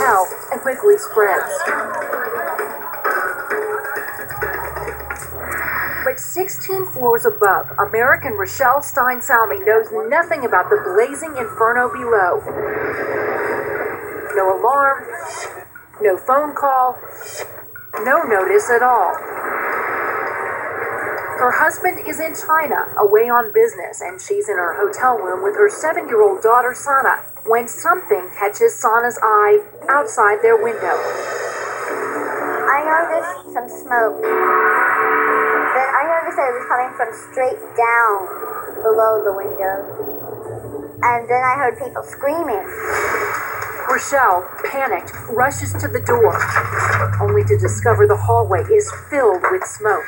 hotel and quickly spreads. But 16 floors above, American Rochelle Stein-Salmi knows nothing about the blazing inferno below. No alarm, no phone call, no notice at all. Her husband is in China, away on business, and she's in her hotel room with her 7-year-old daughter, Sana, when something catches Sana's eye outside their window. I noticed some smoke. Then I noticed that it was coming from straight down below the window. And then I heard people screaming. Rochelle, panicked, rushes to the door, only to discover the hallway is filled with smoke.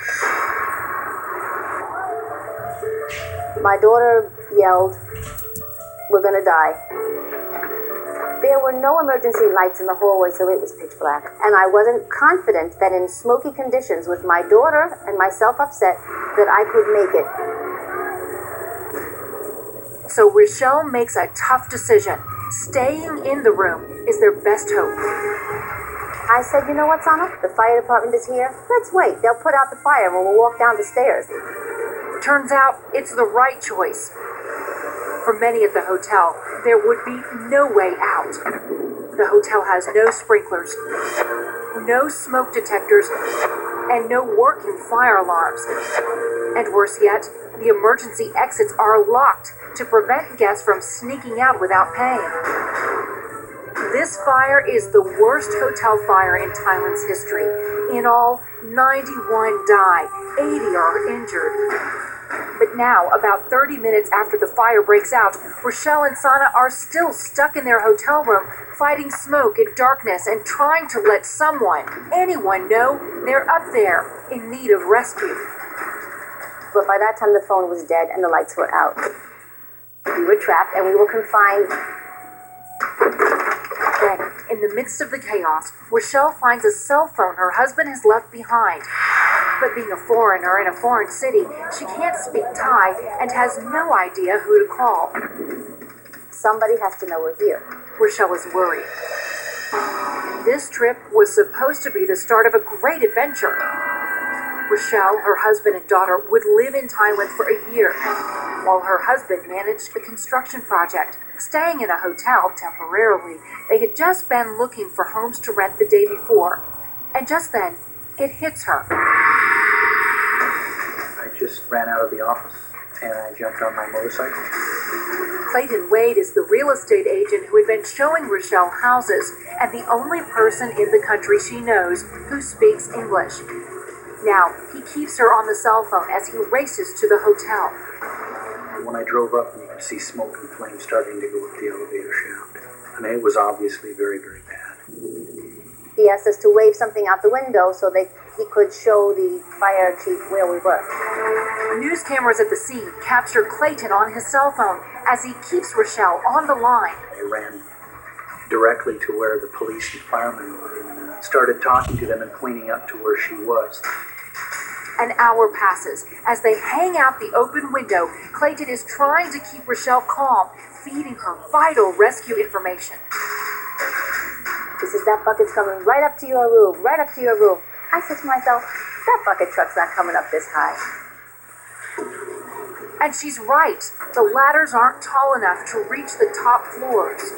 My daughter yelled, "We're gonna die." There were no emergency lights in the hallway, so it was pitch black. And I wasn't confident that in smoky conditions with my daughter and myself upset that I could make it. So Rochelle makes a tough decision. Staying in the room is their best hope. I said, "You know what, Sana? The fire department is here. Let's wait. They'll put out the fire when we'll walk down the stairs." Turns out it's the right choice. For many at the hotel, there would be no way out. The hotel has no sprinklers, no smoke detectors, and no working fire alarms. And worse yet, the emergency exits are locked to prevent guests from sneaking out without paying. This fire is the worst hotel fire in Thailand's history. In all, 91 die, 80 are injured. But now, about 30 minutes after the fire breaks out, Rochelle and Sana are still stuck in their hotel room, fighting smoke and darkness and trying to let someone, anyone know they're up there in need of rescue. But by that time, the phone was dead and the lights were out. We were trapped and we were confined. Then, in the midst of the chaos, Rochelle finds a cell phone her husband has left behind. But being a foreigner in a foreign city, she can't speak Thai and has no idea who to call. Somebody has to know we're here. Rochelle is worried. This trip was supposed to be the start of a great adventure. Rochelle, her husband, and daughter would live in Thailand for a year, while her husband managed a construction project, staying in a hotel temporarily. They had just been looking for homes to rent the day before. And just then, it hits her. I just ran out of the office and I jumped on my motorcycle. Clayton Wade is the real estate agent who had been showing Rochelle houses and the only person in the country she knows who speaks English. Now, he keeps her on the cell phone as he races to the hotel. When I drove up, you could see smoke and flames starting to go up the elevator shaft. I mean, it was obviously very, very bad. He asked us to wave something out the window so that he could show the fire chief where we were. News cameras at the scene capture Clayton on his cell phone as he keeps Rochelle on the line. I ran directly to where the police and firemen were and started talking to them and pointing up to where she was. An hour passes. As they hang out the open window, Clayton is trying to keep Rochelle calm, feeding her vital rescue information. He says, "That bucket's coming right up to your room, right up to your room." I said to myself, that bucket truck's not coming up this high. And she's right. The ladders aren't tall enough to reach the top floors.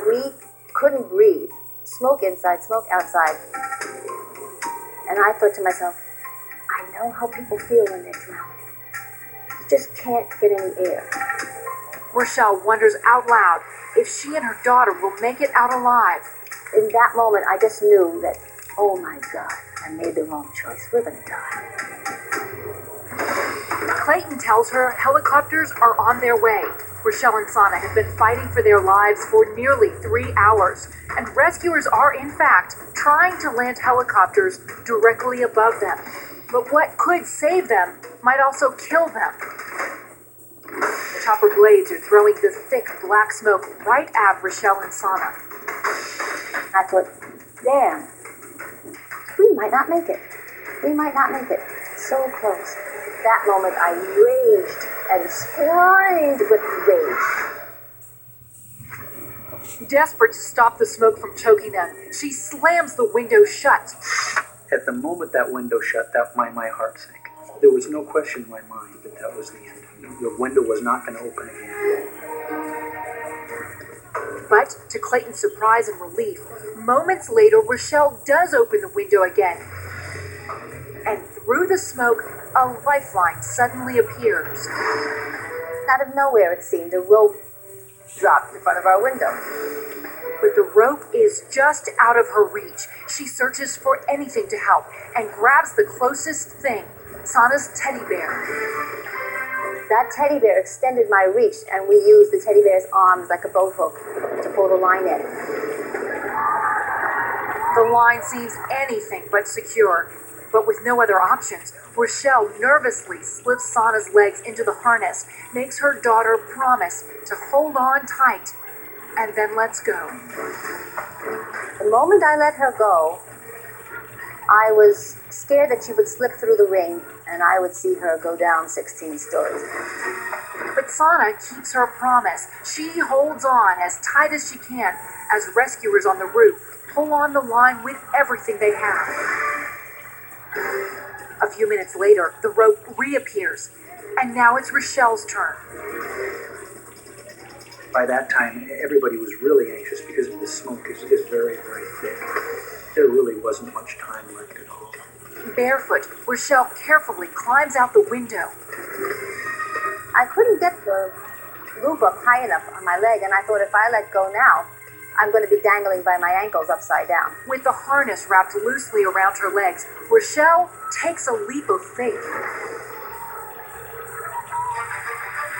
We couldn't breathe. Smoke inside, smoke outside. And I thought to myself, I know how people feel when they're drowning. You just can't get any air. Rochelle wonders out loud if she and her daughter will make it out alive. In that moment, I just knew that, oh my God, I made the wrong choice. We're going to die. Clayton tells her helicopters are on their way. Rochelle and Sana have been fighting for their lives for nearly 3 hours, and rescuers are, in fact, trying to land helicopters directly above them. But what could save them might also kill them. Chopper blades are throwing the thick black smoke right at Rochelle and Sana. I thought, damn, we might not make it. We might not make it. So close. That moment I raged and screamed with rage. Desperate to stop the smoke from choking them, she slams the window shut. At the moment that window shut, my heart sank. There was no question in my mind that that was the end. The window was not going to open again. But to Clayton's surprise and relief, moments later, Rochelle does open the window again. And through the smoke, a lifeline suddenly appears. Out of nowhere, it seemed, a rope dropped in front of our window. But the rope is just out of her reach. She searches for anything to help and grabs the closest thing, Sana's teddy bear. That teddy bear extended my reach, and we used the teddy bear's arms like a boat hook to pull the line in. The line seems anything but secure, but with no other options, Rochelle nervously slips Sana's legs into the harness, makes her daughter promise to hold on tight, and then lets go. The moment I let her go, I was scared that she would slip through the ring and I would see her go down 16 stories. But Sana keeps her promise. She holds on as tight as she can as rescuers on the roof pull on the line with everything they have. A few minutes later, the rope reappears, and now it's Rochelle's turn. By that time, everybody was really anxious because the smoke is very, very thick. There really wasn't much time left at all. Barefoot, Rochelle carefully climbs out the window. I couldn't get the loop up high enough on my leg, and I thought if I let go now, I'm going to be dangling by my ankles upside down. With the harness wrapped loosely around her legs, Rochelle takes a leap of faith.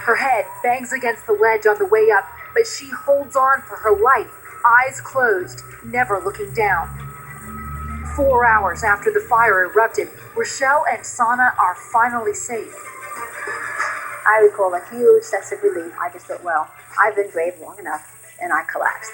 Her head bangs against the ledge on the way up, but she holds on for her life, eyes closed, never looking down. 4 hours after the fire erupted, Rochelle and Sana are finally safe. I recall a huge sense of relief. I just thought, well, I've been brave long enough, and I collapsed.